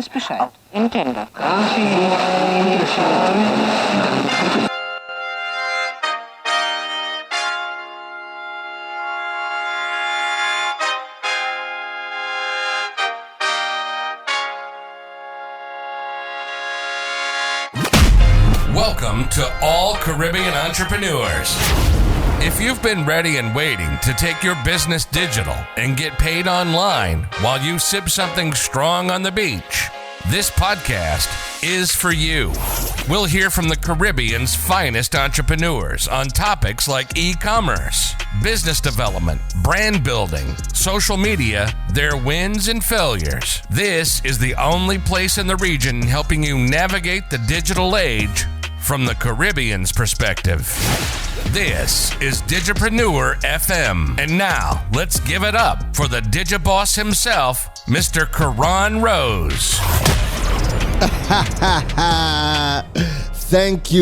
weiß Bescheid. Intendo. Welcome to all Caribbean entrepreneurs. If you've been ready and waiting to take your business digital and get paid online while you sip something strong on the beach, this podcast is for you. We'll hear from the Caribbean's finest entrepreneurs on topics like e-commerce, business development, brand building, social media, their wins and failures. This is the only place in the region helping you navigate the digital age from the Caribbean's perspective. This is Digipreneur FM. And now, let's give it up for the Digiboss himself, Mr. Karan Rose. Thank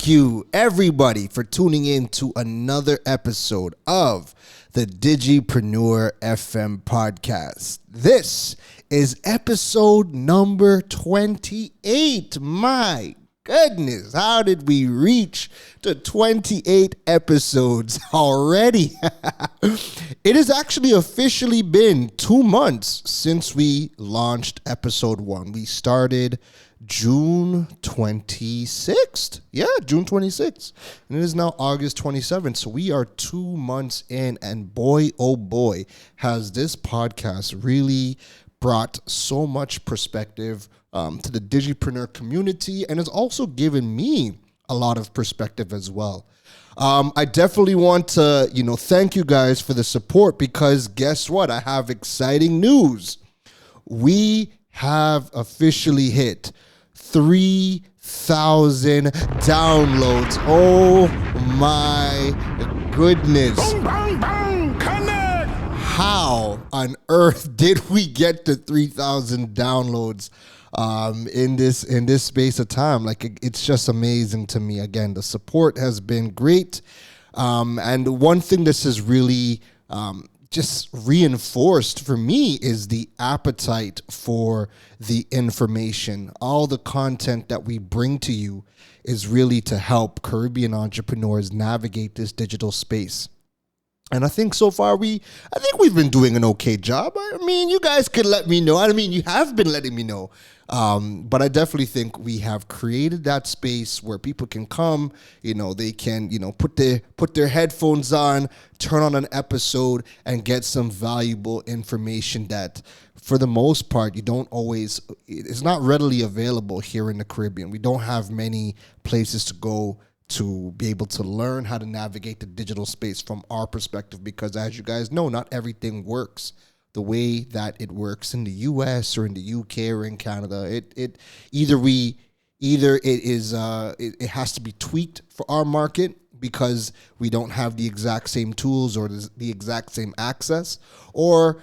you, everybody, for tuning in to another episode of the Digipreneur FM podcast. This is episode number 28. My goodness, how did we reach to 28 episodes already? It has actually officially been 2 months since we launched episode 1. We started June 26th. Yeah, June 26th. And it is now August 27th. So we are 2 months in, and boy, oh boy, has this podcast really brought so much perspective to the Digipreneur community, and it's also given me a lot of perspective as well. I definitely want to, thank you guys for the support, because guess what? I have exciting news. We have officially hit 3,000 downloads. Oh my goodness. Boom, boom, boom, connect. How on earth did we get to 3,000 downloads in this space of time? Like, it's just amazing to me. Again, the support has been great. And one thing this has really just reinforced for me is the appetite for the information. All the content that we bring to you is really to help Caribbean entrepreneurs navigate this digital space. And I think so far we've been doing an okay job. I mean, you guys could let me know. I mean, you have been letting me know. But I definitely think we have created that space where people can come, they can, put their headphones on, turn on an episode, and get some valuable information that, for the most part, it's not readily available here in the Caribbean. We don't have many places to go to be able to learn how to navigate the digital space from our perspective, because as you guys know, not everything works the way that it works in the US or in the UK or in Canada. It has to be tweaked for our market, because we don't have the exact same tools or the exact same access, or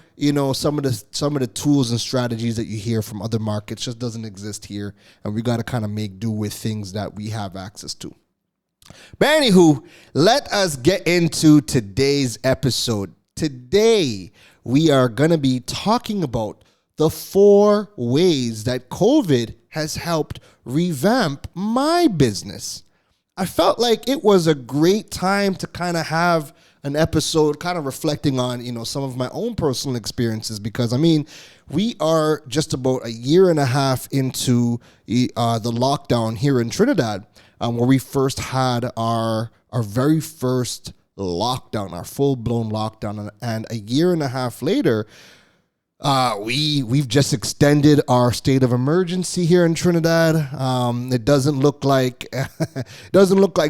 some of the tools and strategies that you hear from other markets just doesn't exist here, and we got to kind of make do with things that we have access to. But anywho, let us get into today's episode. Today, we are going to be talking about the 4 ways that COVID has helped revamp my business. I felt like it was a great time to kind of have an episode kind of reflecting on, some of my own personal experiences, because, we are just about a year and a half into the lockdown here in Trinidad, where we first had our very first lockdown, our full-blown lockdown, and a year and a half later, we've just extended our state of emergency here in Trinidad. It doesn't look like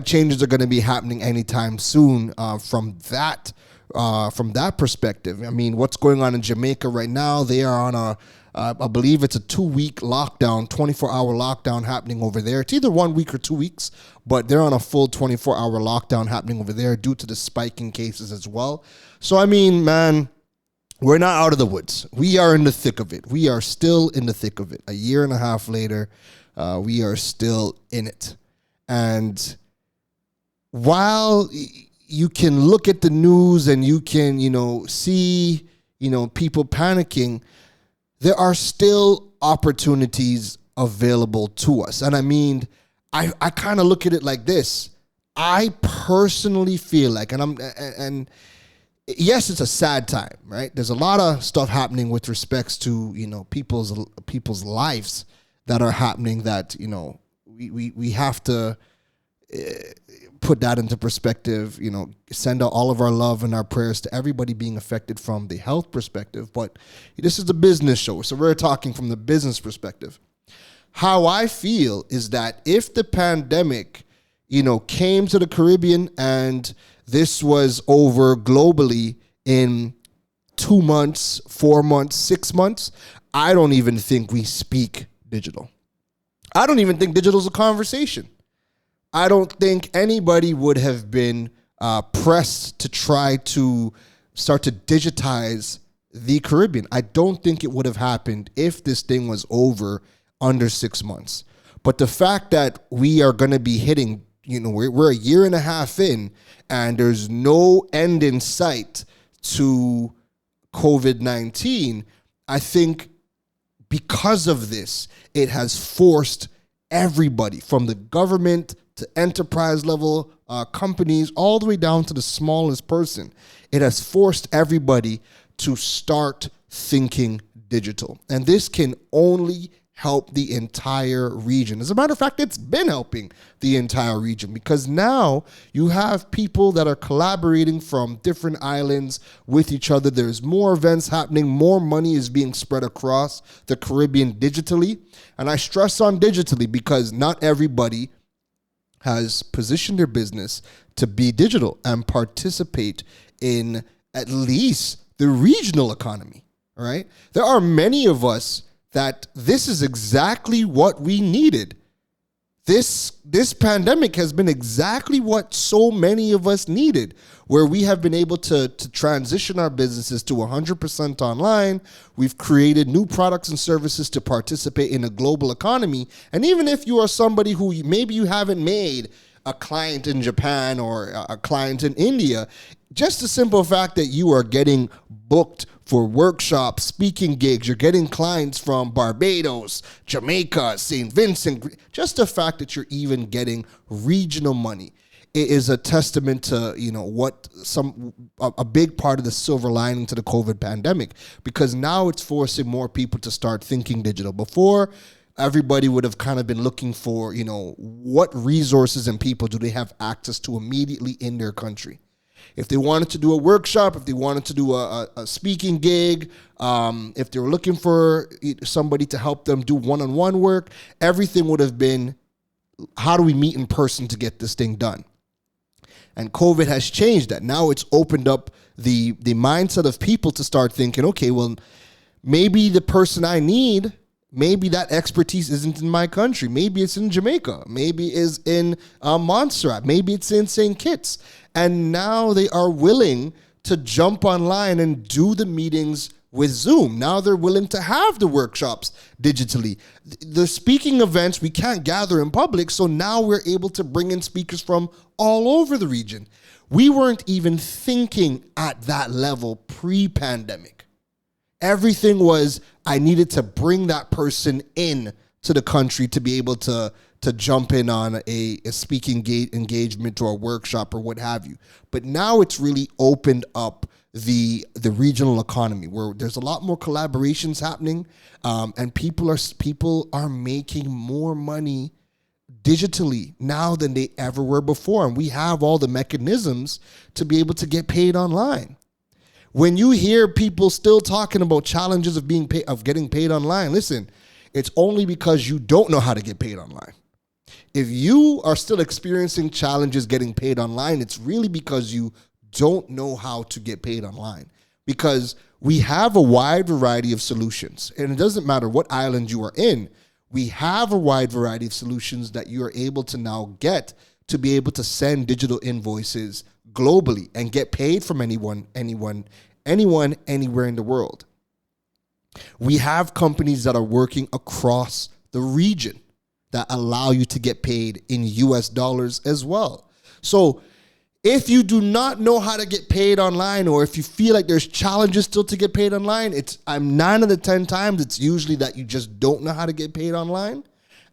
changes are going to be happening anytime soon. From that perspective, what's going on in Jamaica right now? They are on I believe it's a 2-week lockdown, 24-hour lockdown happening over there. It's either 1 week or 2 weeks, but they're on a full 24-hour lockdown happening over there due to the spike in cases as well. So, man, we're not out of the woods. We are in the thick of it. We are still in the thick of it. A year and a half later, we are still in it. And while you can look at the news and you can, see, people panicking, there are still opportunities available to us. And I mean, I kind of look at it like this. I personally feel like, and yes, it's a sad time, right? There's a lot of stuff happening with respects to, people's lives that are happening that, we have to put that into perspective, send out all of our love and our prayers to everybody being affected from the health perspective. But this is a business show, so we're talking from the business perspective. How I feel is that if the pandemic, came to the Caribbean and this was over globally in 2 months, 4 months, 6 months, I don't even think we speak digital. I don't even think digital is a conversation. I don't think anybody would have been pressed to try to start to digitize the Caribbean. I don't think it would have happened if this thing was over under 6 months. But the fact that we are going to be hitting, we're a year and a half in, and there's no end in sight to COVID-19, I think because of this, it has forced everybody from the government to enterprise level companies, all the way down to the smallest person. It has forced everybody to start thinking digital. And this can only help the entire region. As a matter of fact, it's been helping the entire region because now you have people that are collaborating from different islands with each other. There's more events happening. More money is being spread across the Caribbean digitally. And I stress on digitally because not everybody has positioned their business to be digital and participate in at least the regional economy. All right. There are many of us that this is exactly what we needed. This pandemic has been exactly what so many of us needed, where we have been able to transition our businesses to 100% online. We've created new products and services to participate in a global economy. And even if you are somebody who maybe you haven't made a client in Japan or a client in India, just the simple fact that you are getting booked for workshops, speaking gigs, you're getting clients from Barbados, Jamaica, St. Vincent, just the fact that you're even getting regional money, it is a testament to, what a big part of the silver lining to the COVID pandemic, because now it's forcing more people to start thinking digital. Before, everybody would have kind of been looking for, what resources and people do they have access to immediately in their country. If they wanted to do a workshop, if they wanted to do a speaking gig, if they were looking for somebody to help them do one-on-one work, everything would have been, how do we meet in person to get this thing done? And COVID has changed that. Now it's opened up the mindset of people to start thinking, okay, well, maybe the person I need, maybe that expertise isn't in my country. Maybe it's in Jamaica. Maybe it's in Montserrat. Maybe it's in St. Kitts. And now they are willing to jump online and do the meetings with Zoom. Now they're willing to have the workshops digitally. The speaking events, we can't gather in public, so now we're able to bring in speakers from all over the region. We weren't even thinking at that level pre-pandemic. Everything was, I needed to bring that person in to the country to be able to jump in on a speaking engagement or a workshop or what have you. But now it's really opened up the regional economy where there's a lot more collaborations happening, and people are making more money digitally now than they ever were before. And we have all the mechanisms to be able to get paid online. When you hear people still talking about challenges of getting paid online, listen, it's only because you don't know how to get paid online. If you are still experiencing challenges getting paid online, it's really because you don't know how to get paid online. Because we have a wide variety of solutions, and it doesn't matter what island you are in. We have a wide variety of solutions that you are able to now get to be able to send digital invoices globally and get paid from anyone, anywhere in the world. We have companies that are working across the region that allow you to get paid in US dollars as well. So If you do not know how to get paid online, or if you feel like there's challenges still to get paid online, I'm 9 out of 10 times, it's usually that you just don't know how to get paid online.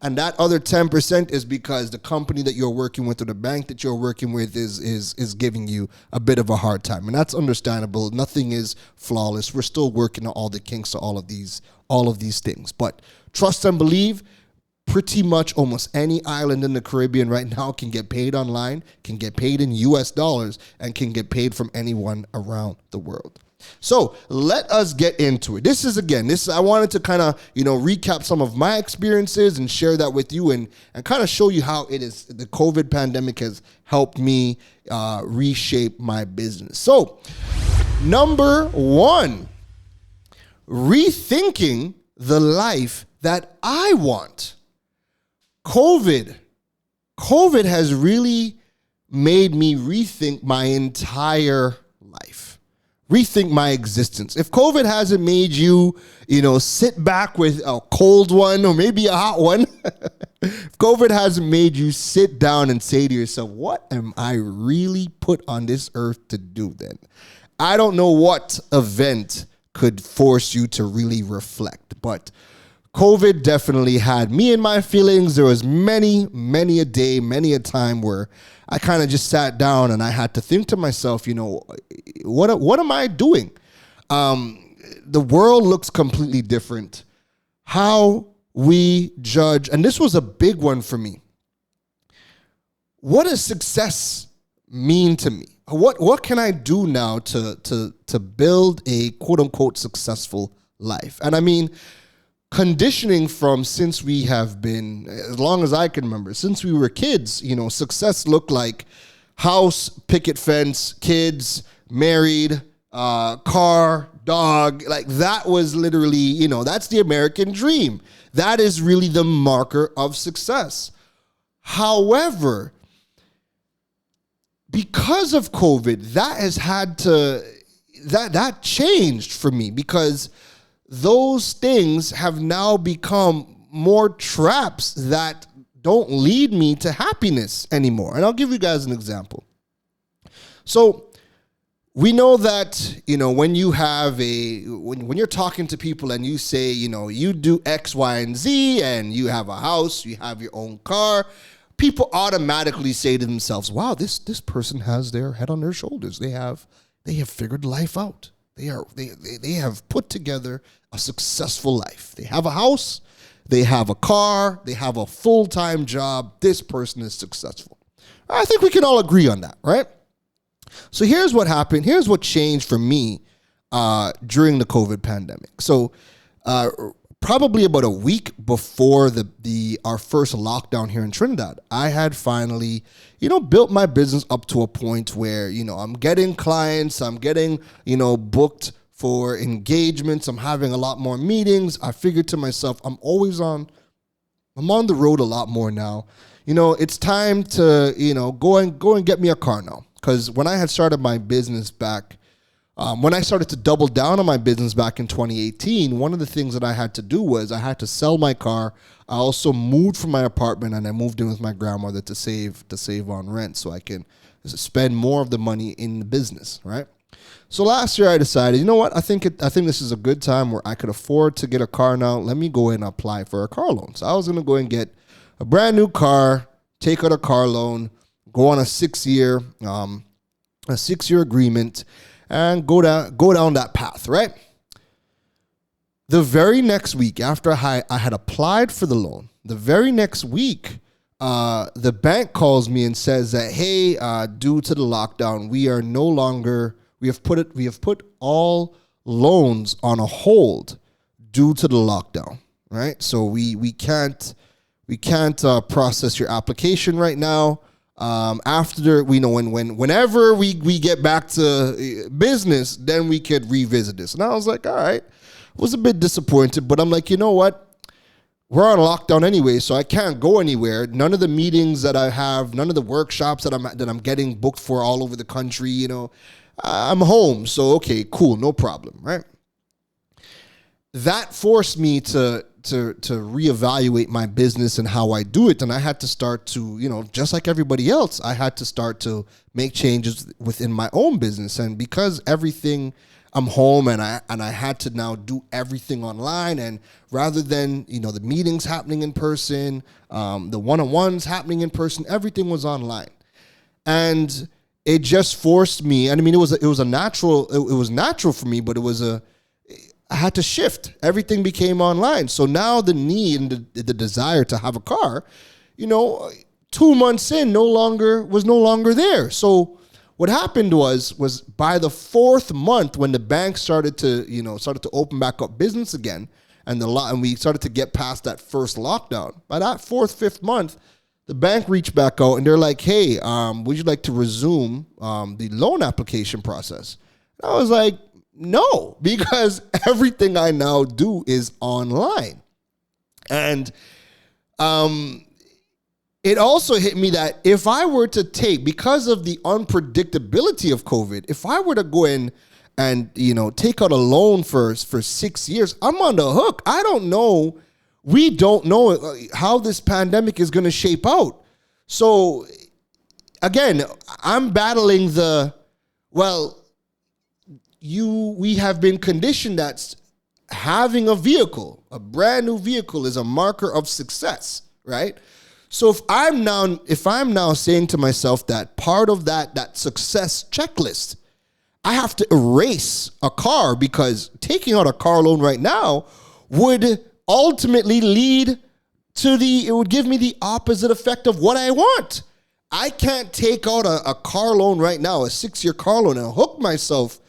And that other 10% is because the company that you're working with or the bank that you're working with is giving you a bit of a hard time. And that's understandable. Nothing is flawless. We're still working on all the kinks to all of these things. But trust and believe, pretty much almost any island in the Caribbean right now can get paid online, can get paid in US dollars, and can get paid from anyone around the world. So let us get into it. I wanted to kind of, recap some of my experiences and share that with you and kind of show you how the COVID pandemic has helped me reshape my business. So number 1, rethinking the life that I want. COVID has really made me rethink my entire life, rethink my existence. If COVID hasn't made you, sit back with a cold one or maybe a hot one, if COVID hasn't made you sit down and say to yourself, what am I really put on this earth to do then? I don't know what event could force you to really reflect, but COVID definitely had me in my feelings. There was many a day, many a time where I kind of just sat down and I had to think to myself, what am I doing? The world looks completely different. How we judge, and this was a big one for me. What does success mean to me? What can I do now to build a quote unquote successful life? And I mean, conditioning from since we have been, as long as I can remember, since we were kids, success looked like house, picket fence, kids, married, car, dog. Like that was literally, that's the American dream. That is really the marker of success. However, because of COVID, that changed for me because those things have now become more traps that don't lead me to happiness anymore. And I'll give you guys an example. So we know that, when you have when you're talking to people and you say, you do X, Y, and Z, and you have a house, you have your own car, people automatically say to themselves, wow, this person has their head on their shoulders. They have figured life out. They have put together a successful life. They have a house, they have a car, they have a full-time job. This person is successful. I think we can all agree on that, right? So here's what happened. Here's what changed for me during the COVID pandemic. So probably about a week before our first lockdown here in Trinidad, I had finally, built my business up to a point where, I'm getting clients, I'm getting, booked for engagements, I'm having a lot more meetings. I figured to myself, I'm on the road a lot more now. It's time to, go and get me a car now. Because when I had started my business back, when I started to double down on my business back in 2018, one of the things that I had to do was I had to sell my car. I also moved from my apartment and I moved in with my grandmother to save on rent so I can spend more of the money in the business, right? So last year I decided, you know what? I think this is a good time where I could afford to get a car now. Let me go and apply for a car loan. So I was going to go and get a brand new car, take out a car loan, go on a 6-year agreement, and go down that path, right? The very next week, after I had applied for the loan, the very next week, the bank calls me and says that, hey, due to the lockdown, we have put all loans on a hold due to the lockdown, right? So we can't process your application right now. After whenever we get back to business, then we could revisit this. And I was like, all right, was a bit disappointed, but I'm like, you know what? We're on lockdown anyway, so I can't go anywhere. None of the meetings that I have, none of the workshops that I'm getting booked for all over the country, I'm home. So, okay, cool, no problem, right? That forced me to reevaluate my business and how I do it. And I had to start to, just like everybody else, I had to start to make changes within my own business. And because everything, I'm home and I had to now do everything online. And rather than, the meetings happening in person, the one-on-ones happening in person, everything was online. And it just forced me. And I mean, it was natural for me, but I had to shift. Everything became online. So now the need and the desire to have a car, 2 months in was no longer there. So what happened was by the 4th month, when the bank started to open back up business again, and we started to get past that first lockdown. By that 4th, 5th month, the bank reached back out and they're like, "Hey, would you like to resume the loan application process?" And I was like, "No," because everything I now do is online. And it also hit me that if I were to because of the unpredictability of COVID, if I were to go in and, take out a loan for 6 years, I'm on the hook. I don't know. We don't know how this pandemic is going to shape out. So again, I'm battling we have been conditioned that having a brand new vehicle is a marker of success, right? So if I'm now saying to myself that part of that success checklist, I have to erase a car because taking out a car loan right now would ultimately it would give me the opposite effect of what I want. I can't take out a car loan right now, a 6-year car loan, and hook myself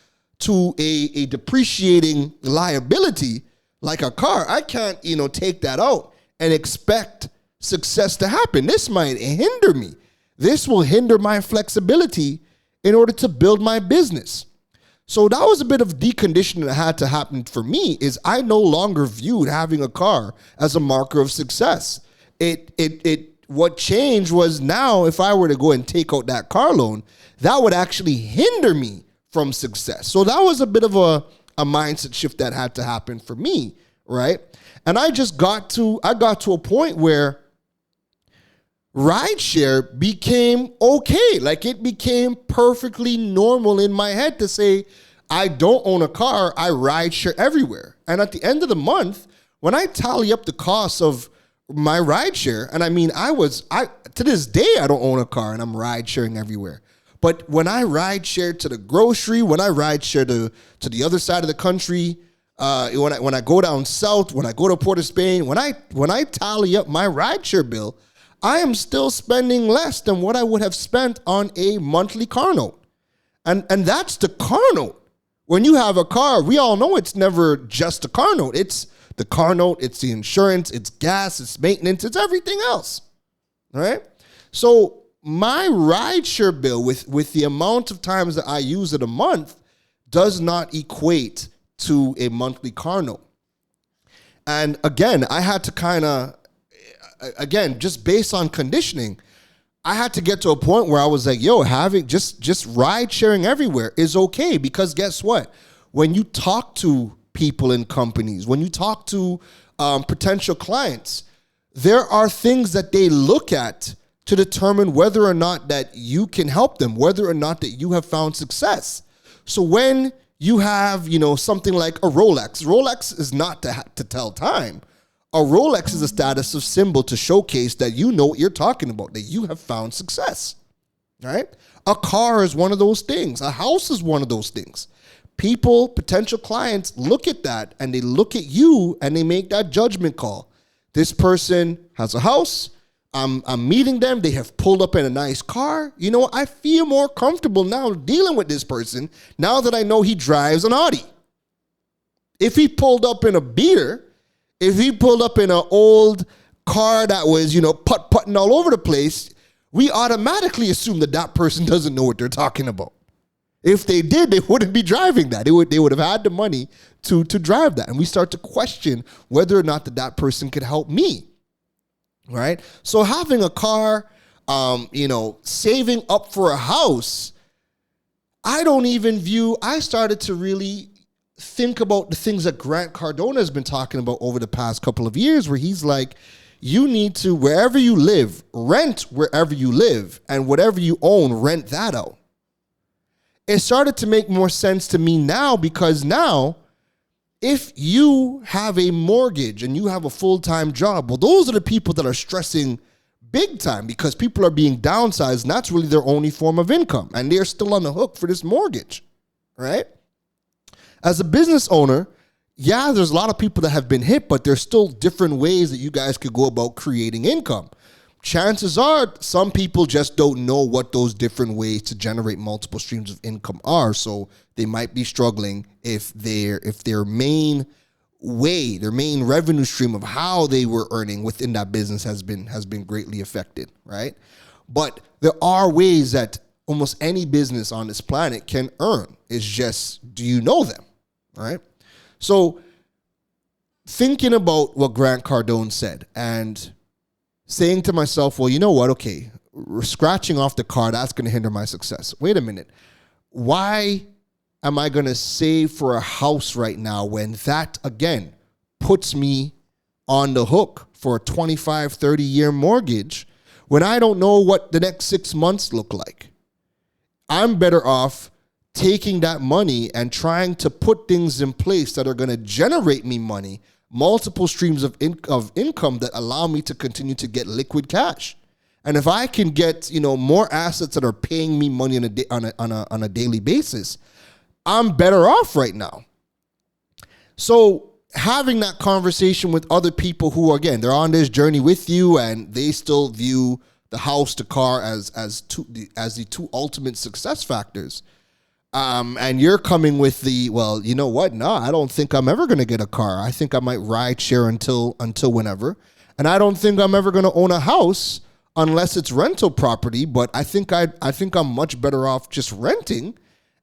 to a depreciating liability like a car. I can't, take that out and expect success to happen. This might hinder me. This will hinder my flexibility in order to build my business. So that was a bit of deconditioning that had to happen for me. Is I no longer viewed having a car as a marker of success. What changed was now if I were to go and take out that car loan, that would actually hinder me from success. So that was a bit of a mindset shift that had to happen for me, right? And I got to a point where rideshare became okay. Like it became perfectly normal in my head to say, I don't own a car, I rideshare everywhere. And at the end of the month, when I tally up the costs of my rideshare, and I mean, to this day, I don't own a car and I'm ride sharing everywhere. But when I ride share to the grocery, when I ride share to the other side of the country, when I go down south, when I go to Port of Spain, when I tally up my rideshare bill, I am still spending less than what I would have spent on a monthly car note. And that's the car note. When you have a car, we all know it's never just a car note. It's the car note, it's the insurance, it's gas, it's maintenance, it's everything else. All right? So my rideshare bill with the amount of times that I use it a month does not equate to a monthly car note. And again, I had to just based on conditioning, I had to get to a point where I was like, having just ride sharing everywhere is okay. Because guess what? When you talk to people in companies, when you talk to potential clients, there are things that they look at to determine whether or not that you can help them, whether or not that you have found success. So when you have, something like a Rolex is not to tell time. A Rolex is a status of symbol to showcase that you know what you're talking about, that you have found success, right? A car is one of those things. A house is one of those things. People, potential clients look at that and they look at you and they make that judgment call. This person has a house. I'm meeting them. They have pulled up in a nice car. You know what? I feel more comfortable now dealing with this person now that I know he drives an Audi. If he pulled up in a beater, if he pulled up in an old car that was, putt-putting all over the place, we automatically assume that person doesn't know what they're talking about. If they did, they wouldn't be driving that. They would have had the money to drive that. And we start to question whether or not that person could help me, right? So having a car, saving up for a house, I started to really think about the things that Grant Cardone has been talking about over the past couple of years, where he's like, you need to, wherever you live, rent wherever you live, and whatever you own, rent that out. It started to make more sense to me now, because now, if you have a mortgage and you have a full-time job, well, those are the people that are stressing big time, because people are being downsized, and that's really their only form of income, and they're still on the hook for this mortgage, right? As a business owner, yeah, there's a lot of people that have been hit, but there's still different ways that you guys could go about creating income. Chances are some people just don't know what those different ways to generate multiple streams of income are, so they might be struggling if their main way, their main revenue stream of how they were earning within that business has been greatly affected, right? But there are ways that almost any business on this planet can earn. It's just, do you know them, right? So thinking about what Grant Cardone said and saying to myself, well, you know what? Okay, scratching off the car, that's going to hinder my success. Wait a minute. Why am I going to save for a house right now when that, again, puts me on the hook for a 25, 30-year mortgage when I don't know what the next 6 months look like? I'm better off taking that money and trying to put things in place that are going to generate me money, multiple streams of income that allow me to continue to get liquid cash. And if I can get, more assets that are paying me money on a daily basis, I'm better off right now. So having that conversation with other people who, again, they're on this journey with you and they still view the house, the car as the two ultimate success factors. And you're coming with the, well, you know what? No, I don't think I'm ever going to get a car. I think I might ride share until whenever. And I don't think I'm ever going to own a house unless it's rental property. But I think I'm much better off just renting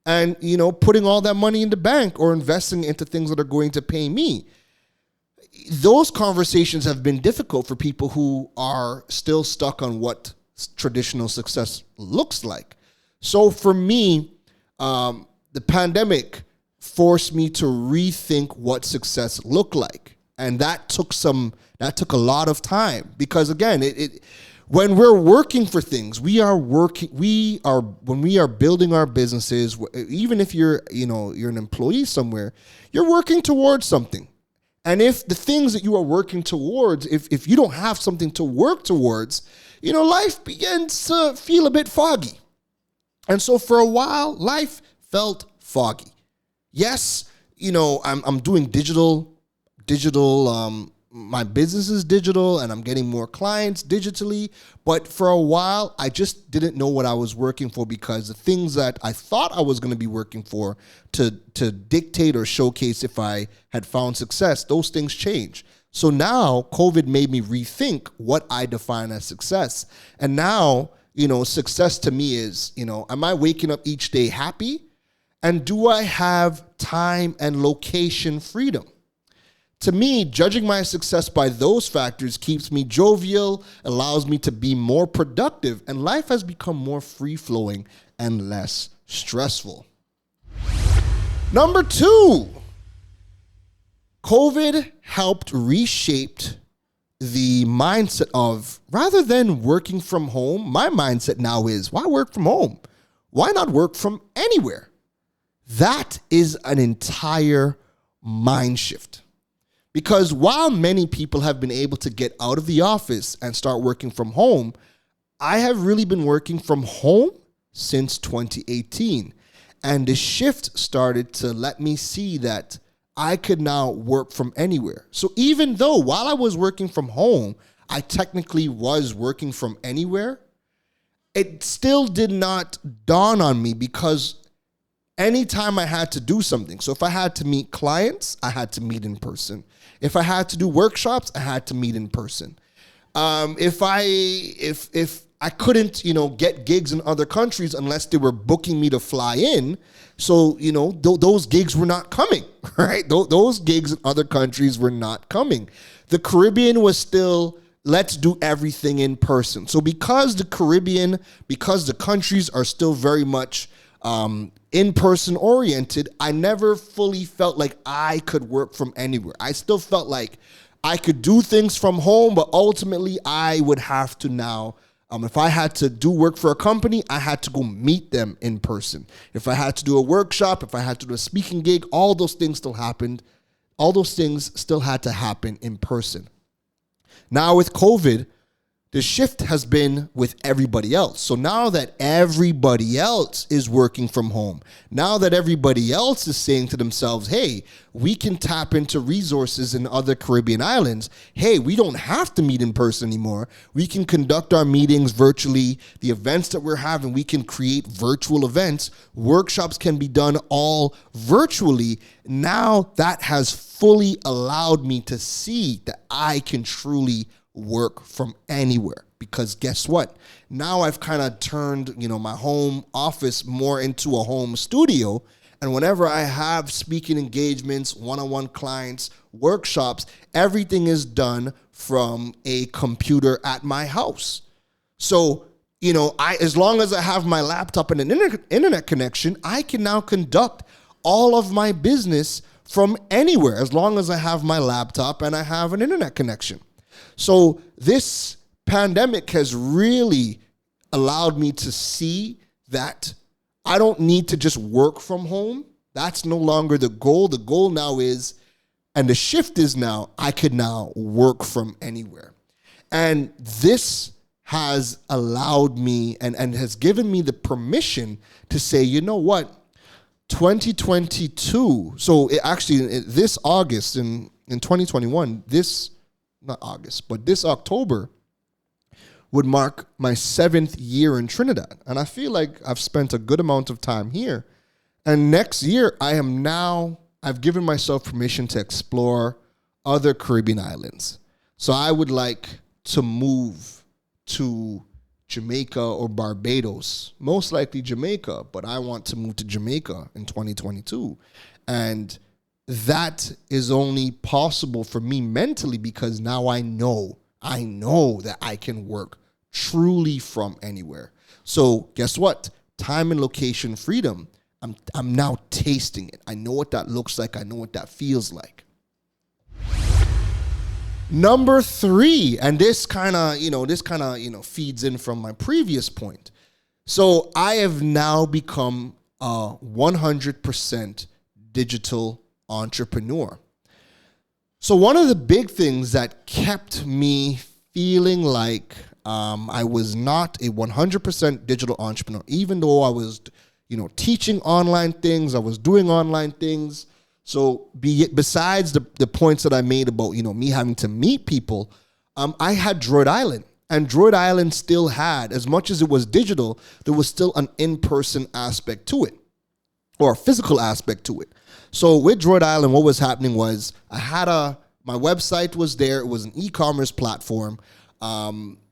and, putting all that money in the bank or investing into things that are going to pay me. Those conversations have been difficult for people who are still stuck on what traditional success looks like. So for me, the pandemic forced me to rethink what success looked like. And that took a lot of time, because again, when we're working for things, when we are building our businesses, even if you're an employee somewhere, you're working towards something. And if the things that you are working towards, if you don't have something to work towards, life begins to feel a bit foggy. And so for a while, life felt foggy. Yes, I'm doing digital, my business is digital and I'm getting more clients digitally. But for a while, I just didn't know what I was working for, because the things that I thought I was going to be working for to dictate or showcase if I had found success, those things change. So now COVID made me rethink what I define as success. And now, success to me is, am I waking up each day happy? And do I have time and location freedom? To me, judging my success by those factors keeps me jovial, allows me to be more productive, and life has become more free-flowing and less stressful. Number 2, COVID helped reshape the mindset of, rather than working from home, my mindset now is, why work from home? Why not work from anywhere? That is an entire mind shift. Because while many people have been able to get out of the office and start working from home, I have really been working from home since 2018. And the shift started to let me see that I could now work from anywhere. So even though while I was working from home, I technically was working from anywhere, it still did not dawn on me, because anytime I had to do something, so if I had to meet clients, I had to meet in person. If I had to do workshops, I had to meet in person. If I couldn't, get gigs in other countries unless they were booking me to fly in, so those gigs were not coming, right? Those gigs in other countries were not coming. The Caribbean was still, let's do everything in person. So because the countries are still very much in-person oriented, I never fully felt like I could work from anywhere. I still felt like I could do things from home, but ultimately I would have to now, if I had to do work for a company, I had to go meet them in person. If I had to do a workshop, if I had to do a speaking gig, all those things still happened. All those things still had to happen in person. Now with COVID, the shift has been with everybody else. So now that everybody else is working from home, now that everybody else is saying to themselves, hey, we can tap into resources in other Caribbean islands. Hey, we don't have to meet in person anymore. We can conduct our meetings virtually. The events that we're having, we can create virtual events. Workshops can be done all virtually. Now that has fully allowed me to see that I can truly work from anywhere, because guess what? Now I've kind of turned, my home office more into a home studio. And whenever I have speaking engagements, one-on-one clients, workshops, everything is done from a computer at my house. So, as long as I have my laptop and an internet connection, I can now conduct all of my business from anywhere, as long as I have my laptop and I have an internet connection. So this pandemic has really allowed me to see that I don't need to just work from home. That's no longer the goal. The goal now is, and the shift is now, I could now work from anywhere. And this has allowed me and has given me the permission to say, you know what, 2022, so this August in 2021, not August, but this October would mark my 7th year in Trinidad. And I feel like I've spent a good amount of time here. And next year, I've given myself permission to explore other Caribbean islands. So I would like to move to Jamaica or Barbados, most likely Jamaica, but I want to move to Jamaica in 2022. And that is only possible for me mentally because now I know that I can work truly from anywhere. So guess what? Time and location freedom. I'm now tasting it. I know what that looks like. I know what that feels like. Number 3, and this kind of feeds in from my previous point. So I have now become a 100% digital entrepreneur. So one of the big things that kept me feeling like I was not a 100% digital entrepreneur, even though I was, teaching online things, I was doing online things. So besides the points that I made about, me having to meet people, I had Droid Island. And Droid Island still had, as much as it was digital, there was still an in-person aspect to it, or a physical aspect to it. So with Droid Island, what was happening was my website was there. It was an e-commerce platform.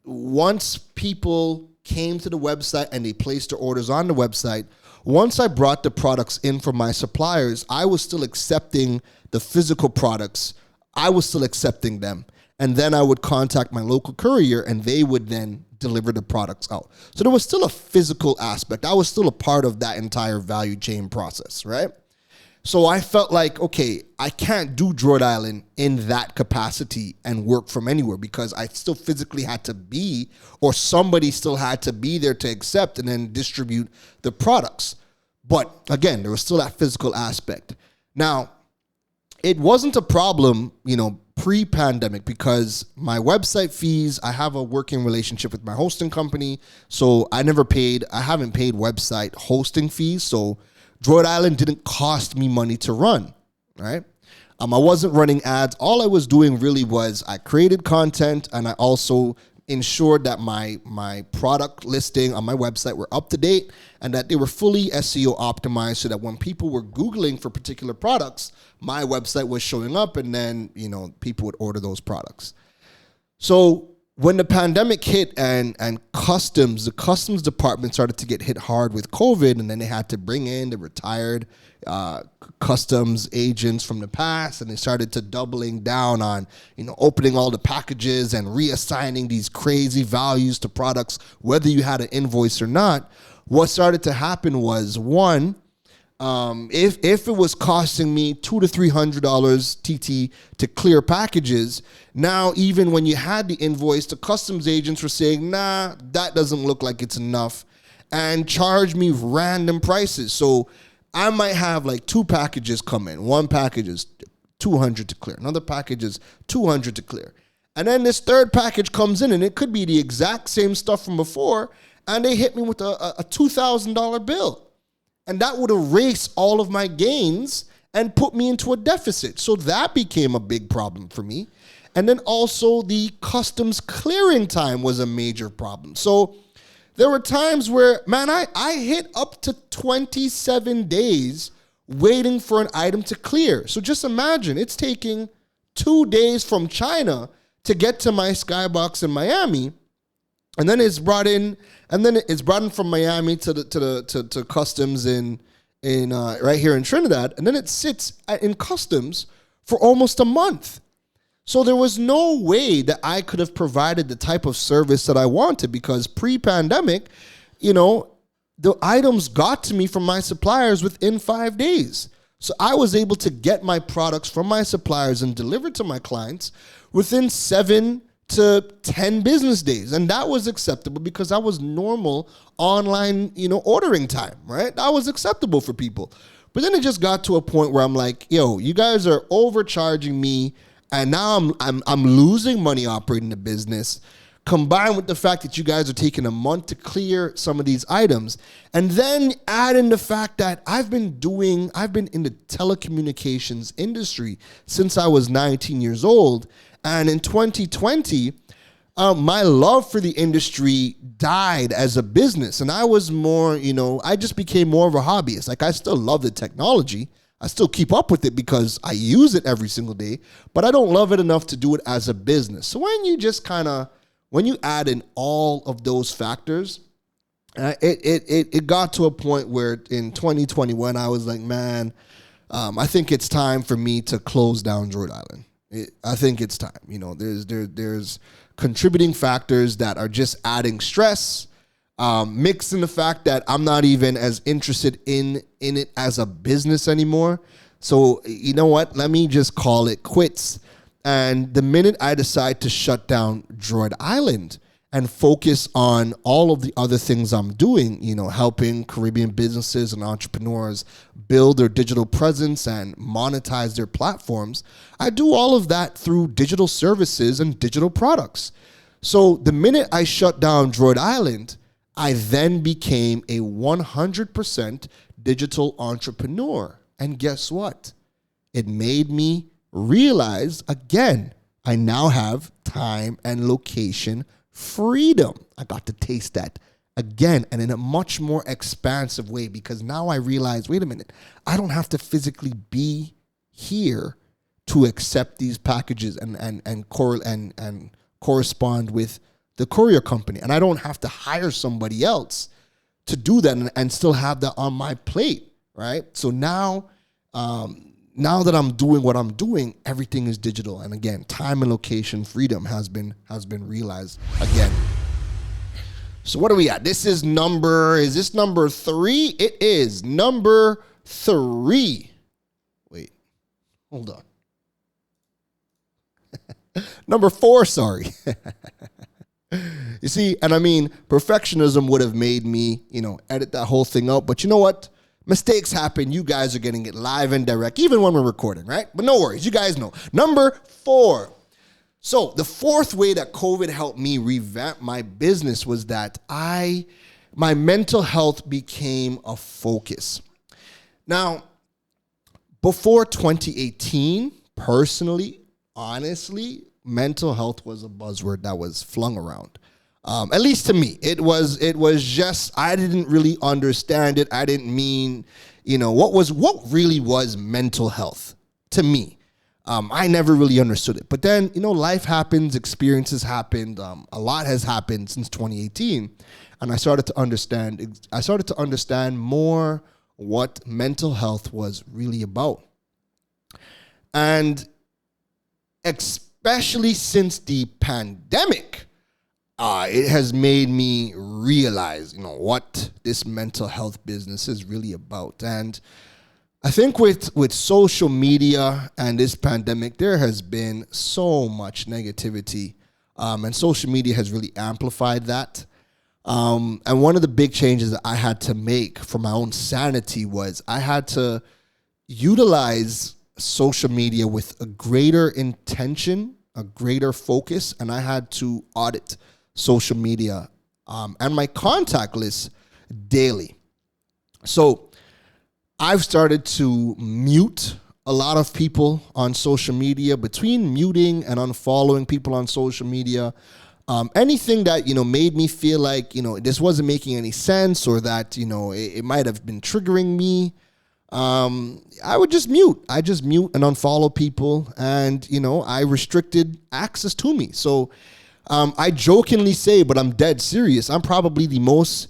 Once people came to the website and they placed their orders on the website, once I brought the products in from my suppliers, I was still accepting the physical products. I was still accepting them. And then I would contact my local courier and they would then deliver the products out. So there was still a physical aspect. I was still a part of that entire value chain process, right? So I felt like, okay, I can't do Droid Island in that capacity and work from anywhere because I still physically had to be, or somebody still had to be there to accept and then distribute the products. But again, there was still that physical aspect. Now, it wasn't a problem, pre-pandemic because my website fees, I have a working relationship with my hosting company. So I haven't paid website hosting fees. So Droid Island didn't cost me money to run, right? I wasn't running ads. All I was doing really was I created content and I also ensured that my product listing on my website were up to date and that they were fully SEO optimized so that when people were Googling for particular products, my website was showing up and then, people would order those products. So when the pandemic hit and the customs department started to get hit hard with COVID, and then they had to bring in the retired customs agents from the past, and they started to doubling down on, opening all the packages and reassigning these crazy values to products, whether you had an invoice or not. What started to happen was, one, if it was costing me $200 to $300 TT to clear packages, now even when you had the invoice, the customs agents were saying, nah, that doesn't look like it's enough, and charge me random prices. So I might have like 2 packages come in. One package is $200 to clear. Another package is $200 to clear. And then this third package comes in, and it could be the exact same stuff from before, and they hit me with a $2,000 bill. And that would erase all of my gains and put me into a deficit. So that became a big problem for me. And then also the customs clearing time was a major problem. So there were times where, man, I hit up to 27 days waiting for an item to clear. So just imagine, it's taking 2 days from China to get to my skybox in Miami. And then it's brought in from Miami to customs in right here in Trinidad, and then it sits in customs for almost a month. So there was no way that I could have provided the type of service that I wanted, because pre-pandemic, the items got to me from my suppliers within 5 days. So I was able to get my products from my suppliers and deliver to my clients within 7 to 10 business days. And that was acceptable because that was normal online, ordering time, right? That was acceptable for people. But then it just got to a point where I'm like, yo, you guys are overcharging me, and now I'm losing money operating the business, combined with the fact that you guys are taking a month to clear some of these items. And then add in the fact that I've been in the telecommunications industry since I was 19 years old. And in 2020, my love for the industry died as a business. And I was more, I just became more of a hobbyist. Like, I still love the technology. I still keep up with it because I use it every single day, but I don't love it enough to do it as a business. So when you add in all of those factors, it got to a point where in 2021, I was like, man, I think it's time for me to close down Droid Island. I think it's time. There's contributing factors that are just adding stress, mixed in the fact that I'm not even as interested in it as a business anymore. So you know what? Let me just call it quits. And the minute I decide to shut down Droid Island and focus on all of the other things I'm doing, helping Caribbean businesses and entrepreneurs build their digital presence and monetize their platforms, I do all of that through digital services and digital products. So the minute I shut down Droid Island, I then became a 100% digital entrepreneur. And guess what? It made me realize, again, I now have time and location freedom. I got to taste that again, and in a much more expansive way, because now I realize, wait a minute, I don't have to physically be here to accept these packages and correspond with the courier company, and I don't have to hire somebody else to do that and still have that on my plate, right? So now that I'm doing what I'm doing, everything is digital. And again, time and location freedom has been realized again. So what are we at? Is this number 3? It is number 3. Wait, hold on. Number 4, sorry. You see, and I mean, perfectionism would have made me, edit that whole thing out. But you know what? Mistakes happen. You guys are getting it live and direct, even when we're recording, right? But no worries. You guys know. Number 4. So the fourth way that COVID helped me revamp my business was that my mental health became a focus. Now, before 2018, personally, honestly, mental health was a buzzword that was flung around. At least to me, it was just, I didn't really understand it. I didn't mean, what really was mental health to me. I never really understood it. But then, life happens, experiences happened. A lot has happened since 2018. And I started to understand more what mental health was really about. And especially since the pandemic, it has made me realize, what this mental health business is really about. And I think with social media and this pandemic, there has been so much negativity, and social media has really amplified that. And one of the big changes that I had to make for my own sanity was I had to utilize social media with a greater intention, a greater focus, and I had to audit social media and my contact list daily. So I've started to mute a lot of people on social media. Between muting and unfollowing people on social media, anything that, made me feel like, this wasn't making any sense, or that, it might have been triggering me, I would just mute. I just mute and unfollow people, and, I restricted access to me. So I jokingly say, but I'm dead serious, I'm probably the most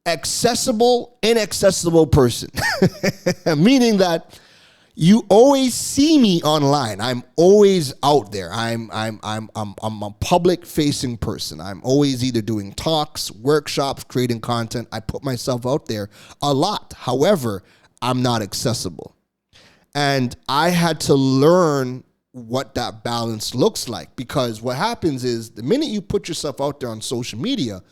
inaccessible person. Meaning that you always see me online. I'm always out there. I'm a public facing person. I'm always either doing talks, workshops, creating content. I put myself out there a lot. However, I'm not accessible. And I had to learn what that balance looks like, because what happens is the minute you put yourself out there on social media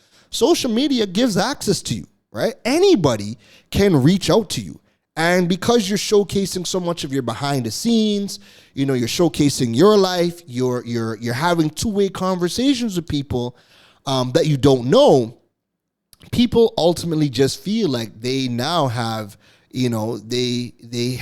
gives access to you, right? Anybody can reach out to you. And because you're showcasing so much of your behind the scenes, you're showcasing your life, you're having two-way conversations with people that you don't know, people ultimately just feel like they now have, they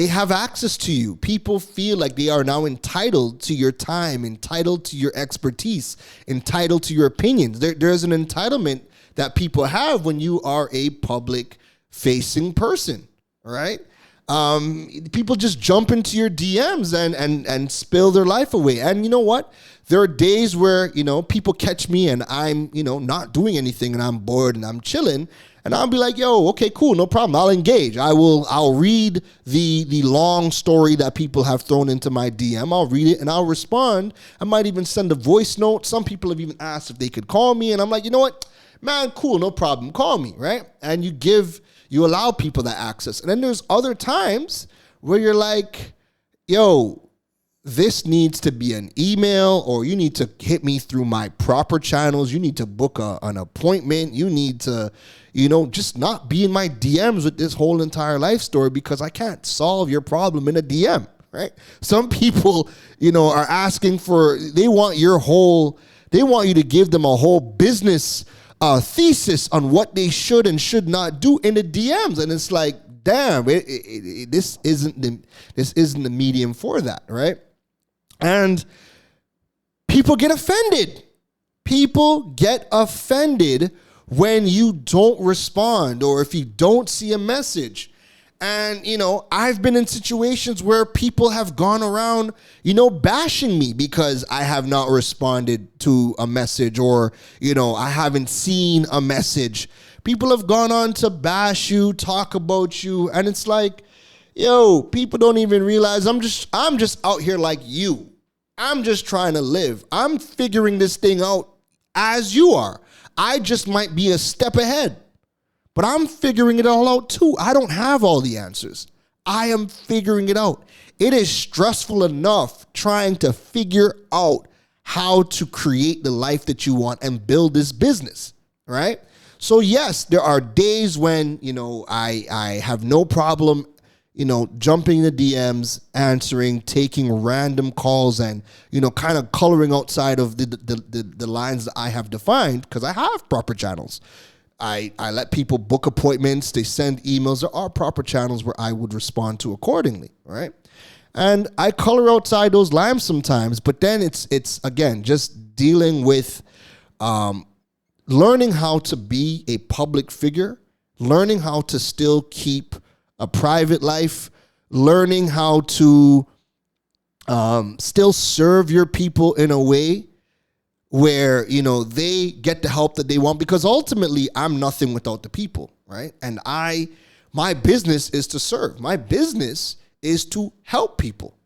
have access to you. People feel like they are now entitled to your time, entitled to your expertise, entitled to your opinions. There's an entitlement that people have when you are a public-facing person, right? People just jump into your DMs and spill their life away. And you know what? There are days where, people catch me and I'm, not doing anything and I'm bored and I'm chilling. And I'll be like, yo, okay, cool, no problem. I'll engage. I'll read the long story that people have thrown into my DM. I'll read it and I'll respond. I might even send a voice note. Some people have even asked if they could call me. And I'm like, you know what, man, cool, no problem. Call me, right? And you allow people that access. And then there's other times where you're like, yo, this needs to be an email, or you need to hit me through my proper channels. You need to book an appointment. You need to, just not be in my DMs with this whole entire life story, because I can't solve your problem in a DM, right? Some people, are asking they want you to give them a whole business thesis on what they should and should not do in the DMs. And it's like, damn, this isn't the medium for that, right? And people get offended. People get offended when you don't respond, or if you don't see a message. And, I've been in situations where people have gone around, bashing me because I have not responded to a message, or, I haven't seen a message. People have gone on to bash you, talk about you. And it's like, yo, people don't even realize I'm just out here like you. I'm just trying to live. I'm figuring this thing out as you are. I just might be a step ahead, but I'm figuring it all out too. I don't have all the answers. I am figuring it out. It is stressful enough trying to figure out how to create the life that you want and build this business, right? So yes, there are days when, I have no problem, jumping in the DMs, answering, taking random calls, and, kind of coloring outside of the lines that I have defined, because I have proper channels. I let people book appointments. They send emails. There are proper channels where I would respond to accordingly, right? And I color outside those lines sometimes, but then it's again, just dealing with learning how to be a public figure, learning how to still keep a private life, learning how to still serve your people in a way where, they get the help that they want, because ultimately I'm nothing without the people, right? And my business is to serve. My business is to help people.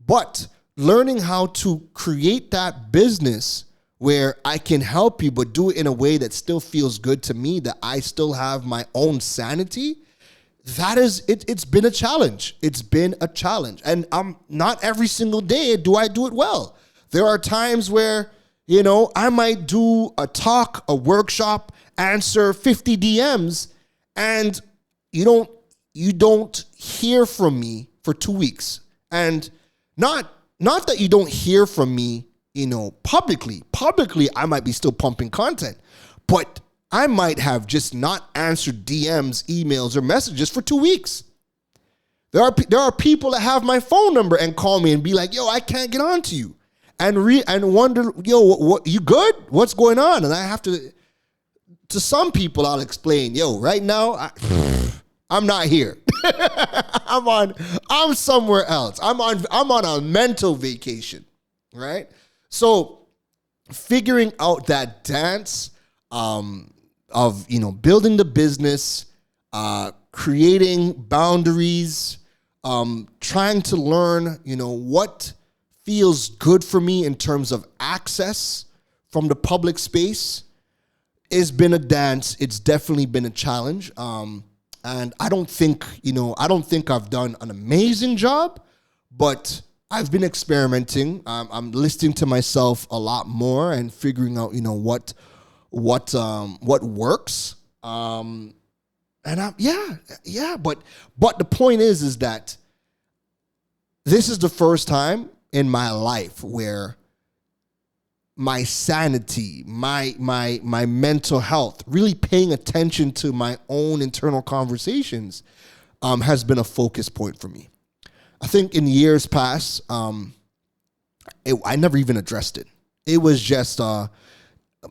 But learning how to create that business where I can help you, but do it in a way that still feels good to me, that I still have my own sanity, it's been a challenge. It's been a challenge. And not every single day do I do it well. There are times where, I might do a talk, a workshop, answer 50 DMs, and you don't hear from me for 2 weeks. And not that you don't hear from me, publicly. Publicly, I might be still pumping content, but I might have just not answered DMs, emails, or messages for 2 weeks. There are people that have my phone number and call me and be like, yo, I can't get on to you. And wonder, yo, what you good? What's going on? And I have to some people, I'll explain, yo, right now, I'm not here. I'm somewhere else. I'm on a mental vacation, right? So figuring out that dance of building the business, creating boundaries, trying to learn what feels good for me in terms of access from the public space has been a dance. It's definitely been a challenge. And I don't think I've done an amazing job, but I've been experimenting. I'm listening to myself a lot more and figuring out, what works. But the point is that this is the first time in my life where my sanity, my mental health, really paying attention to my own internal conversations has been a focus point for me. I think in years past, I never even addressed it. It was just, I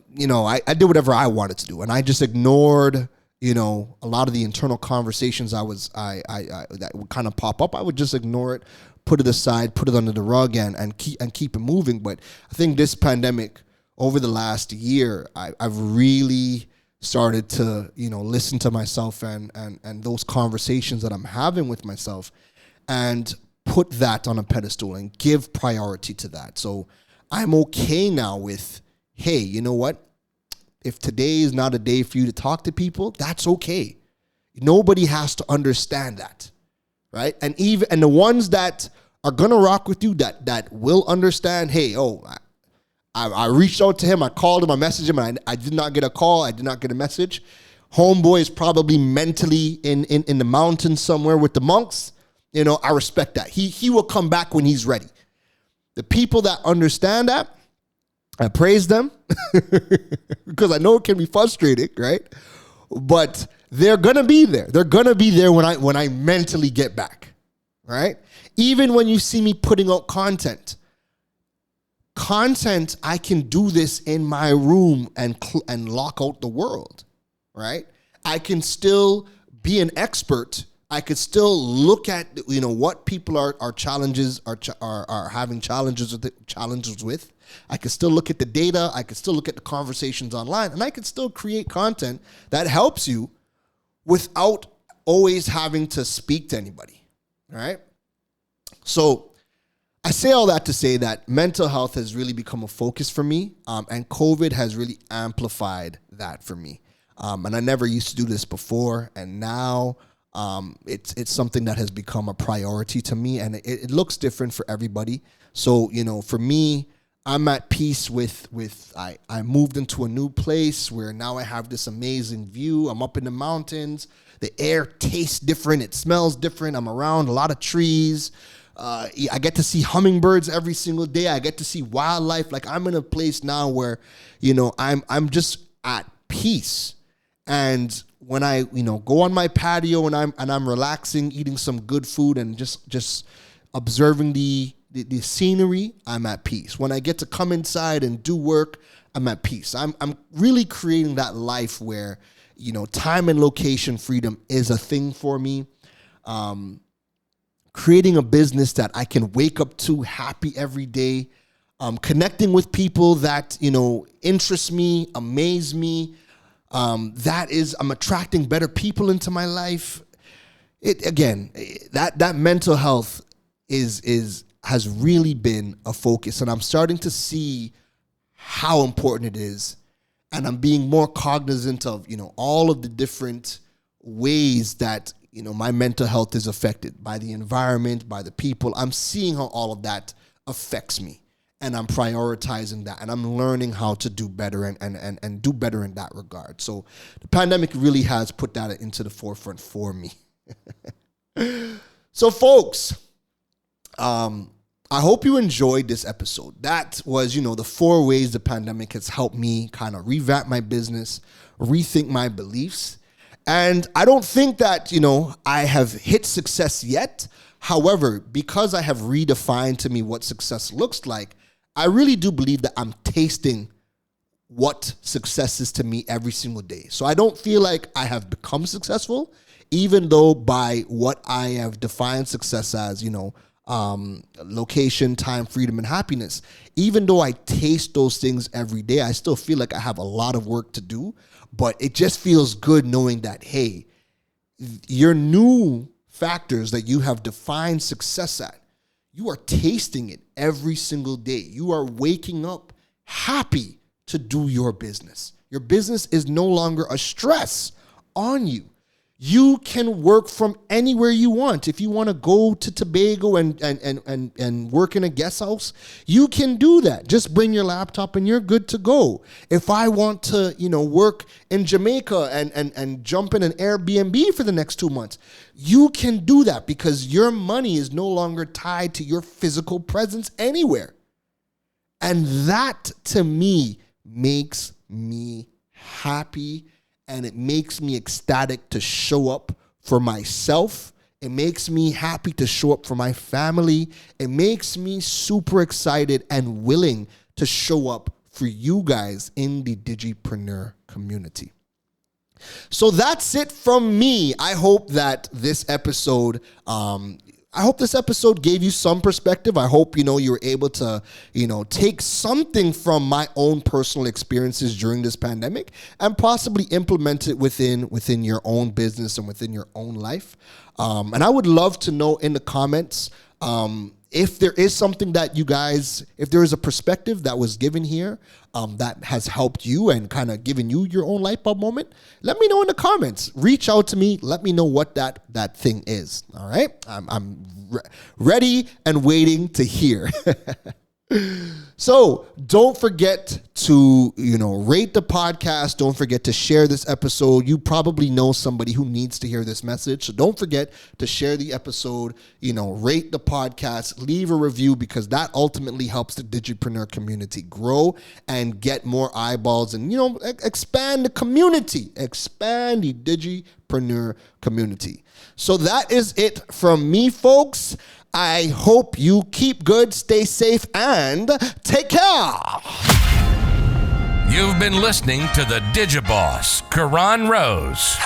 did whatever I wanted to do, and I just ignored, a lot of the internal conversations that would kind of pop up. I would just ignore it, put it aside, put it under the rug, and keep it moving. But I think this pandemic, over the last year, I've really started to, listen to myself and those conversations that I'm having with myself, and put that on a pedestal and give priority to that. So I'm okay now with, hey, you know what? If today is not a day for you to talk to people, that's okay. Nobody has to understand that, right? And the ones that are gonna rock with you, that will understand, hey, I reached out to him, I called him, I messaged him, and I did not get a call, I did not get a message. Homeboy is probably mentally in the mountains somewhere with the monks. I respect that. He will come back when he's ready. The people that understand that, I praise them because I know it can be frustrating, right? But they're gonna be there. They're gonna be there when I mentally get back, right? Even when you see me putting out content, I can do this in my room and lock out the world, right? I can still be an expert. I could still look at what people are having challenges with. I could still look at the data. I could still look at the conversations online, and I could still create content that helps you without always having to speak to anybody. All right. So I say all that to say that mental health has really become a focus for me, and COVID has really amplified that for me. And I never used to do this before, and now it's something that has become a priority to me, and it looks different for everybody. So for me, I'm at peace with I moved into a new place where now I have this amazing view. I'm up in the mountains. The air tastes different. It smells different. I'm around a lot of trees. I get to see hummingbirds every single day. I get to see wildlife. Like, I'm in a place now where, I'm just at peace. And when I, go on my patio and I'm relaxing, eating some good food and just observing the scenery, I'm at peace. When I get to come inside and do work, I'm at peace. I'm really creating that life where, time and location freedom is a thing for me. creating a business that I can wake up to happy every day, connecting with people that, interest me, amaze me. I'm attracting better people into my life. That mental health has really been a focus, and I'm starting to see how important it is. And I'm being more cognizant of, all of the different ways that, my mental health is affected by the environment, by the people. I'm seeing how all of that affects me, and I'm prioritizing that, and I'm learning how to do better and do better in that regard. So the pandemic really has put that into the forefront for me. So folks, I hope you enjoyed this episode. That was, the 4 ways the pandemic has helped me kind of revamp my business, rethink my beliefs. And I don't think that, I have hit success yet. However, because I have redefined to me what success looks like, I really do believe that I'm tasting what success is to me every single day. So I don't feel like I have become successful, even though by what I have defined success as, location, time, freedom, and happiness. Even though I taste those things every day, I still feel like I have a lot of work to do. But it just feels good knowing that, hey, your new factors that you have defined success at, you are tasting it every single day. You are waking up happy to do your business. Your business is no longer a stress on you. You can work from anywhere you want. If you want to go to Tobago and work in a guest house, you can do that. Just bring your laptop and you're good to go. If I want to, work in Jamaica and jump in an Airbnb for the next 2 months, you can do that because your money is no longer tied to your physical presence anywhere. And that, to me, makes me happy. And it makes me ecstatic to show up for myself. It makes me happy to show up for my family. It makes me super excited and willing to show up for you guys in the Digipreneur community. So that's it from me. I hope that this episode gave you some perspective. I hope, you were able to, take something from my own personal experiences during this pandemic and possibly implement it within your own business and within your own life. And I would love to know in the comments, if there is something that if there is a perspective that was given here that has helped you and kind of given you your own light bulb moment, let me know in the comments. Reach out to me. Let me know what that thing is. All right? I'm ready and waiting to hear. So don't forget to, rate the podcast. Don't forget to share this episode. You probably know somebody who needs to hear this message. So don't forget to share the episode, rate the podcast, leave a review, because that ultimately helps the Digipreneur community grow and get more eyeballs and, expand the community, expand the Digipreneur community. So that is it from me, folks. I hope you keep good, stay safe, and take care. You've been listening to the Digiboss, Karan Rose.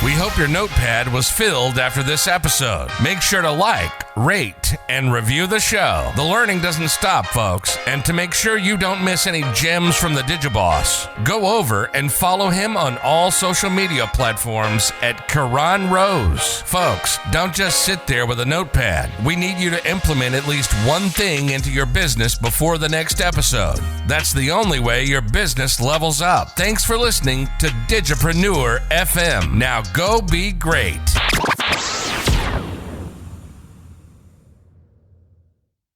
We hope your notepad was filled after this episode. Make sure to like, rate, and review the show. The learning doesn't stop, folks. And to make sure you don't miss any gems from the Digiboss, go over and follow him on all social media platforms at Karan Rose. Folks, don't just sit there with a notepad. We need you to implement at least one thing into your business before the next episode. That's the only way your business levels up. Thanks for listening to Digipreneur FM. Now go be great.